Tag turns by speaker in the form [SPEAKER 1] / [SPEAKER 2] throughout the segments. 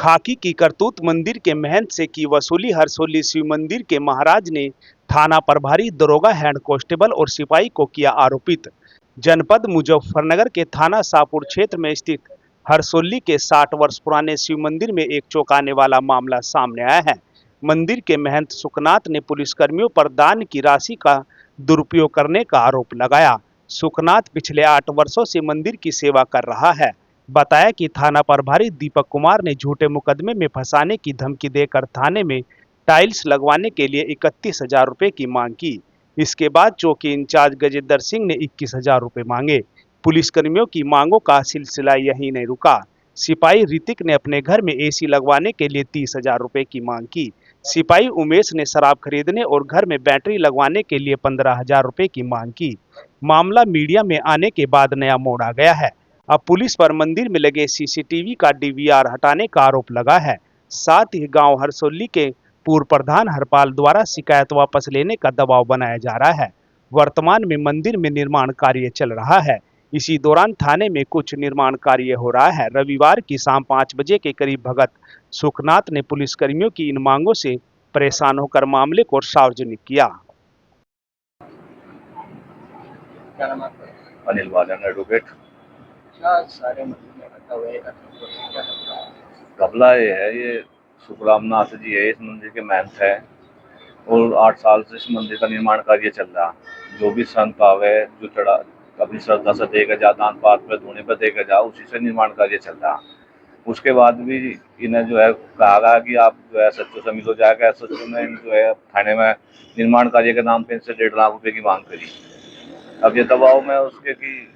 [SPEAKER 1] खाकी की करतूत मंदिर के महंत से की वसूली। हरसोली शिव मंदिर के महाराज ने थाना प्रभारी, दरोगा, हेड कांस्टेबल और सिपाही को किया आरोपित। जनपद मुजफ्फरनगर के थाना शाहपुर क्षेत्र में स्थित हरसोली के 60 वर्ष पुराने शिव मंदिर में एक चौंकाने वाला मामला सामने आया है। मंदिर के महंत सुखनाथ ने पुलिसकर्मियों पर दान की राशि का दुरुपयोग करने का आरोप लगाया। सुखनाथ पिछले 8 वर्षों से मंदिर की सेवा कर रहा है। बताया कि थाना प्रभारी दीपक कुमार ने झूठे मुकदमे में फंसाने की धमकी देकर थाने में टाइल्स लगवाने के लिए 31,000 रुपए की मांग की। इसके बाद चौकी इंचार्ज गजेंद्र सिंह ने 21,000 रुपए मांगे। पुलिसकर्मियों की मांगों का सिलसिला यहीं नहीं रुका। सिपाही ऋतिक ने अपने घर में एसी लगवाने के लिए 30,000 रुपए की मांग की। सिपाही उमेश ने शराब खरीदने और घर में बैटरी लगवाने के लिए 15,000 रुपए की मांग की। मामला मीडिया में आने के बाद नया मोड़ आ गया है। अब पुलिस पर मंदिर में लगे सीसीटीवी का डीवीआर हटाने का आरोप लगा है। साथ ही गांव हरसोली के पूर्व प्रधान हरपाल द्वारा शिकायत वापस लेने का दबाव बनाया जा रहा है। वर्तमान में मंदिर में निर्माण कार्य चल रहा है। इसी दौरान थाने में कुछ निर्माण कार्य हो रहा है। रविवार की शाम 5 बजे के करीब भगत सुखनाथ ने पुलिसकर्मियों की इन मांगों से परेशान होकर मामले को सार्वजनिक किया।
[SPEAKER 2] अनिल बालन एडवोकेट।
[SPEAKER 3] सारे मंदिर में इकट्ठा हुए
[SPEAKER 2] घपला ये है, ये सुखरामनाथ जी है, इस मंदिर के महंत है और 8 साल से इस मंदिर का निर्माण कार्य चल रहा। जो भी संत आवे, जो चढ़ा अपनी श्रद्धा से देकर जा, दान पात्र पे धोने पर देकर जा, उसी से निर्माण कार्य चल रहा। उसके बाद भी इन्हें जो है कहा गया कि आप जो है सच्चों से मिल हो जाएगा। सच्चों ने जो है थाने में निर्माण कार्य के नाम पे इनसे 1.5 लाख रुपए की मांग करी। अब ये दबाव में उसके कि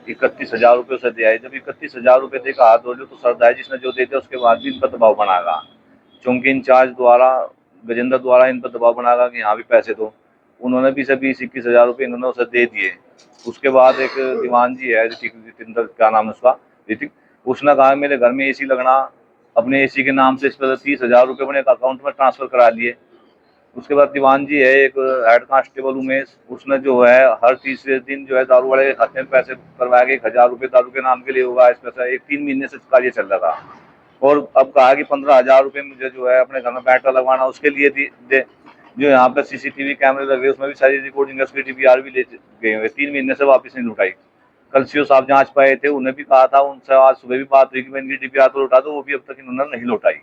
[SPEAKER 2] 31,000 रुपये उसे दिया है। जब 31,000 रुपये देकर हाथ धो लो तो श्रद्धा है जिसने जो देते उसके बाद भी इन पर दबाव बनाएगा। चौकी इंचार्ज द्वारा, गजेंद्र द्वारा इन पर दबाव बनाएगा कि यहाँ भी पैसे दो। उन्होंने भी से 20-21,000 रुपये इन्होंने उसे दे दिए। उसके बाद एक दीवान जी है, ऋतिक, क्या नाम है उसका, ऋतिक, उसने कहा मेरे घर में एसी लगना, अपने एसी के नाम से इस पर 30,000 रुपये अपने अकाउंट में ट्रांसफर करा लिए। उसके बाद दीवान जी है एक हेड कांस्टेबल उमेश, उसने जो है हर तीसरे दिन जो है दारू वाले के खाते में पैसे करवाया कि 1,000 रुपये दारू के नाम के लिए होगा। इस पैसा 3 महीने से कार्य चल रहा था और अब कहा कि 15,000 रुपये मुझे जो है अपने घर में बैटरा लगवाना, उसके लिए दे। जो यहाँ पे सीसीटीवी कैमरे लगे उसमें भी सारी रिकॉर्डिंग, उसकी डीवीआर भी ले गए हुए। 3 महीने से वापस नहीं लौटाई। कल सीओ साहब जांच पाए थे, उन्हें भी कहा था, उनसे आज सुबह भी बात हुई कि मैं इनकी डीवीआर तो लौटा दो, वो भी अब तक इन्होंने नहीं लौटाई।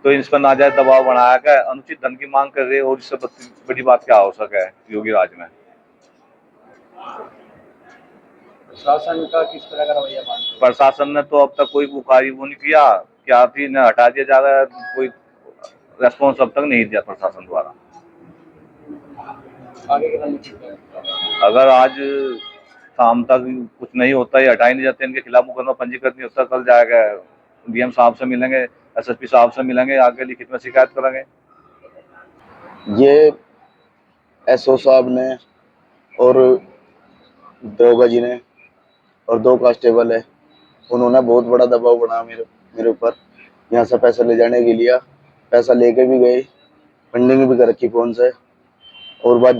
[SPEAKER 2] तो इस पर नाजायज दबाव बनाया गया, अनुचित धन की मांग कर रहे और इससे बड़ी बात क्या हो सके योगी राज में।
[SPEAKER 3] प्रशासन का किस तरह का रवैया मानते हैं?
[SPEAKER 2] प्रशासन ने तो अब तक कोई बुखारी वो नहीं किया, क्या थी न हटा दिया जा रहा है, कोई रेस्पॉन्स अब तक नहीं दिया प्रशासन द्वारा।
[SPEAKER 3] आगे की रणनीति क्या है?
[SPEAKER 2] अगर आज शाम तक कुछ नहीं होता, ये हटाई नहीं जाते, इनके खिलाफ मुकदमा पंजीकृत नहीं होता, कल जाएगा डीएम साहब से मिलेंगे, एसएसपी साहब से मिलेंगे, आगे लिखित में शिकायत करेंगे।
[SPEAKER 4] ये एसओ साहब ने और दरोगा जी ने और 2 कांस्टेबल है, उन्होंने बहुत बड़ा दबाव बनाया मेरे ऊपर। यहाँ से पैसा ले जाने के लिए पैसा लेके भी गए, फंडिंग भी कर रखी फोन से, और बाद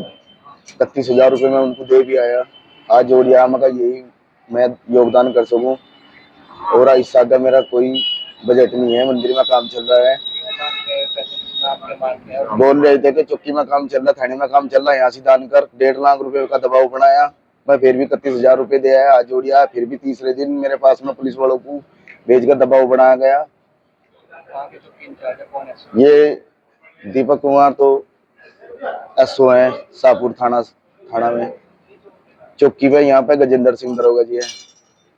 [SPEAKER 4] 31,000 रुपये मैं उनको दे भी आया। आज जोड़िया मगर यही मैं योगदान कर सकूं, और इस साल का मेरा कोई बजट नहीं है। मंदिर में काम चल रहा है, बोल रहे थे कि चौकी में काम चल रहा, थाने में काम चल रहा है, यहाँ से दान कर। 1.5 लाख रुपए का दबाव बनाया, मैं फिर भी 31,000 रुपये दे आया। आज जोड़िया फिर भी तीसरे दिन मेरे पास में पुलिस वालों को भेजकर दबाव बनाया गया। ये दीपक कुमार तो एसओ है शाहपुर थाना में। चौकी पे यहाँ पे गजेंद्र सिंह दरोगा जी है।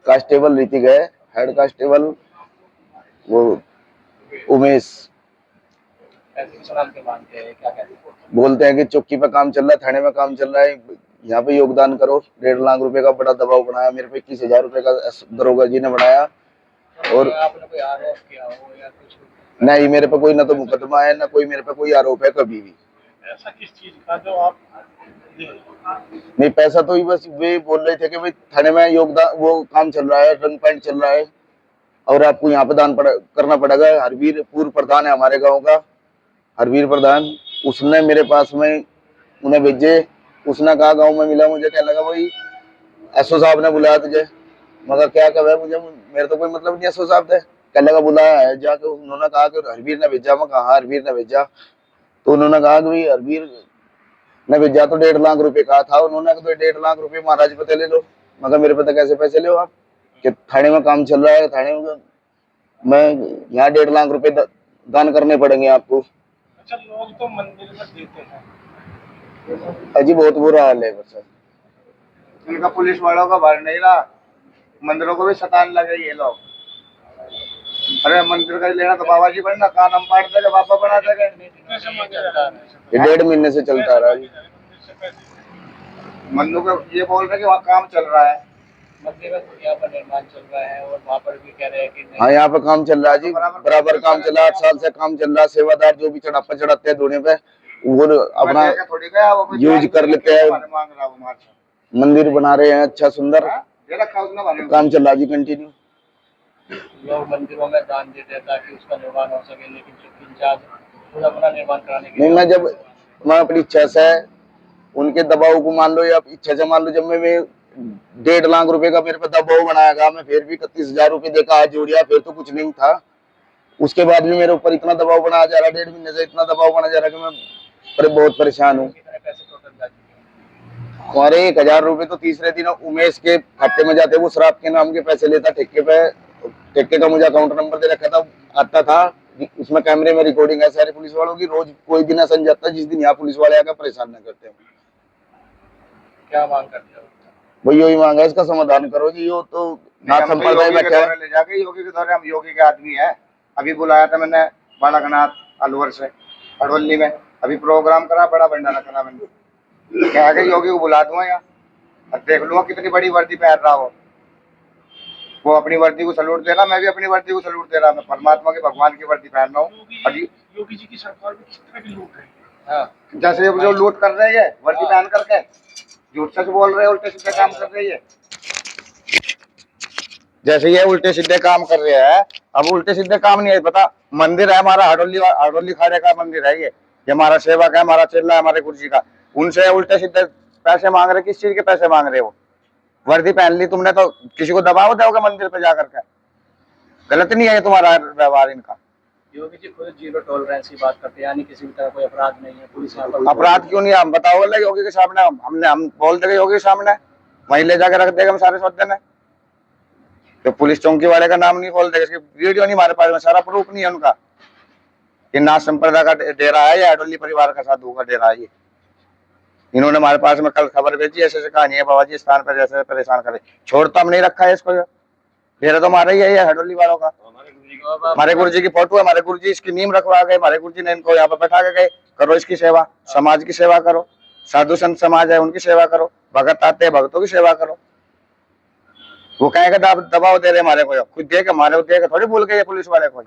[SPEAKER 4] कांस्टेबल ऋतिक है, हेड कांस्टेबल वो उमेश। बोलते हैं कि चौकी पे काम चल रहा है, थाने में काम चल रहा है, यहाँ पे योगदान करो। 1.5 लाख रुपए का बड़ा दबाव बनाया मेरे पे, 21,000 रुपए का दरोगा जी ने बनाया। और
[SPEAKER 3] आपने कोई आरोप किया हो या कुछ?
[SPEAKER 4] नहीं, मेरे पे कोई ना तो मुकदमा है, ना कोई मेरे पे कोई आरोप है कभी भी।
[SPEAKER 3] ऐसा किस चीज का जो आप
[SPEAKER 4] नहीं, पैसा तो ही बस वे बोल रहे थे कि भाई थाने में योगदान वो काम चल रहा है, रंग पैंट चल रहा है, और आपको यहाँ पे दान करना पड़ेगा। हरवीर पूर्व प्रधान है हमारे गांव का, हरवीर प्रधान, उसने मेरे पास में उन्हें भेजे। उसने कहा गांव में मिला, मुझे क्या लगा भाई एसओ साहब ने बुलाया तुझे, मगर क्या कहे मुझे, मेरे तो कोई मतलब नहीं एसओ साहब थे। कल का बुलाया है जाके, उन्होंने कहा कि हरवीर ने भेजा। मैं कहा हरवीर ने भेजा, तो उन्होंने कहा कि भाई हरवीर ने भेजा तो 1.5 लाख रुपए कहा था उन्होंने, तो 1.5 लाख रुपए महाराज पे ले लो। मगर मेरे पे कैसे पैसे ले आप, कि थाने में काम चल रहा है, थाने में मैं यहाँ 1.5 लाख रुपए दान करने पड़ेंगे आपको।
[SPEAKER 3] अच्छा, लोग तो मंदिर में देते हैं।
[SPEAKER 4] अजी बहुत बुरा हाल है बस।
[SPEAKER 3] इनका पुलिस वालों का भर नहीं रहा, मंदिरों को भी सताने लगे ये लोग। अरे मंदिर का ही लेना तो बाबा जी बनना, कान हम पाट देगा, बाबा बना देगा।
[SPEAKER 4] ये 1.5 महीने से चलता रहा जी।
[SPEAKER 3] मन्नू को ये बोल रहे कि वहाँ काम चल रहा है, मंदिर में यहाँ पर निर्माण चल रहा है, और वहाँ पर भी कह रहे हैं कि नहीं।
[SPEAKER 4] हाँ यहाँ पे काम चल रहा है जी, बराबर काम चल रहा है, 8 साल से काम चल रहा है। सेवादार जो भी चढ़ापा चढ़ाते हैं धोने पे, वो अपना यूज कर लेते हैं, मंदिर बना रहे हैं अच्छा सुंदर, काम चल रहा है जी कंटिन्यू।
[SPEAKER 3] लोग मंदिरों में दान देते हैं ताकि उसका निर्माण हो सके, लेकिन जो इंचार्ज खुद अपना निर्माण कराने के
[SPEAKER 4] नहीं, मैं अपनी इच्छा से, उनके दबाव को मान लो या इच्छा से मान लो, जब मैं 1.5 लाख रुपए का मेरे पे दबाव बनाया, मैं फिर भी 31,000 रुपए देकर आज जोड़िया, फिर तो कुछ नहीं था। उसके बाद भी मेरे ऊपर इतना दबाव बनाया जा रहा, 1.5 महीने से इतना दबाव बनाया जा रहा कि मैं बहुत परेशान हूँ। हमारे 1,000 रुपए तो तीसरे दिन उमेश के खाते में जाते, वो शराब के नाम के पैसे लेता ठेके पे। ठेके का मुझे अकाउंट नंबर दे रखा था, आता था, उसमें कैमरे में रिकॉर्डिंग है सारे पुलिस वालों की। रोज कोई दिन ऐसा नहीं जाता जिस दिन यहाँ पुलिस वाले आकर परेशान न करते हैं।
[SPEAKER 3] क्या मांग करते हो?
[SPEAKER 4] वही यही मांगा, इसका समाधान करो जी। यो तो नाथ संप्रदाय में क्या
[SPEAKER 3] ले जाके योगी के दौरे, हम योगी के आदमी है। अभी बुलाया था मैंने बालकनाथ अलवर से अडोली में, अभी प्रोग्राम करा, बड़ा भंडारा करा मैंने। क्या है योगी को बुला दूंगा यहाँ, अब देख लूंगा कितनी बड़ी वर्दी पहन रहा वो अपनी वर्दी को सलूट दे रहा, मैं भी अपनी वर्दी को सलूट दे रहा। मैं परमात्मा के भगवान की वर्दी पहन रहा हूँ। अभी
[SPEAKER 5] योगी जी की सरकार में किस तरह की लूट है?
[SPEAKER 3] हाँ, जैसे जो लूट कर रही है वर्दी पहन करके, झूठ सच बोल रहे हैं, उल्टे सीधे काम कर रही है। जैसे ये उल्टे सीधे काम कर रहे हैं, अब उल्टे सीधे काम नहीं है। पता मंदिर है हमारा, हडोली खाड़े का मंदिर है ये हमारा सेवक है, हमारा चेला है, हमारे गुरु जी का। उनसे उल्टे सीधे पैसे मांग रहे। किस चीज के पैसे मांग रहे हो? वर्दी पहन ली तुमने तो किसी को दबाव दोगे मंदिर पे जाकर के? गलत नहीं है तुम्हारा व्यवहार इनका।
[SPEAKER 5] योगी जी खुद जीरो टॉलरेंस की बात करते हैं, यानी किसी भी तरह कोई अपराध नहीं है। पुलिस यहाँ पर
[SPEAKER 4] अपराध क्यों नहीं है? हम बताओ बोले योगी के सामने, हम बोल देंगे योगी के सामने, वहीं ले जाकर रख देगा हम सारे सौदे ने। तो पुलिस चौकी वाले का नाम नहीं खोल देगा, इसकी वीडियो नहीं हमारे पास में, सारा प्रूफ नहीं है उनका। ये नाथ संप्रदाय का डेरा है या अडोली परिवार का साधु का डेरा है ये। इन्होंने हमारे पास में कल खबर भेजी, ऐसे ऐसे कहानी है बाबा जी स्थान पर जैसे परेशान करे। छोड़ तो हम नहीं रखा है इसको, डेरा तो हमारा ही है ये हडोली वालों का। हमारे गुरु जी की फोटो है, हमारे गुरु जी इसकी नींव रखवा गए, हमारे गुरु जी ने इनको यहाँ पर बैठा के गए, करो इसकी सेवा, समाज की सेवा करो, साधु संत समाज है उनकी सेवा करो, भगत आते हैं भगतों की सेवा करो। वो कहेगा दबाव दे रहे हमारे को, खुद दे के हमारे को दे के थोड़ी भूल गए पुलिस वाले को।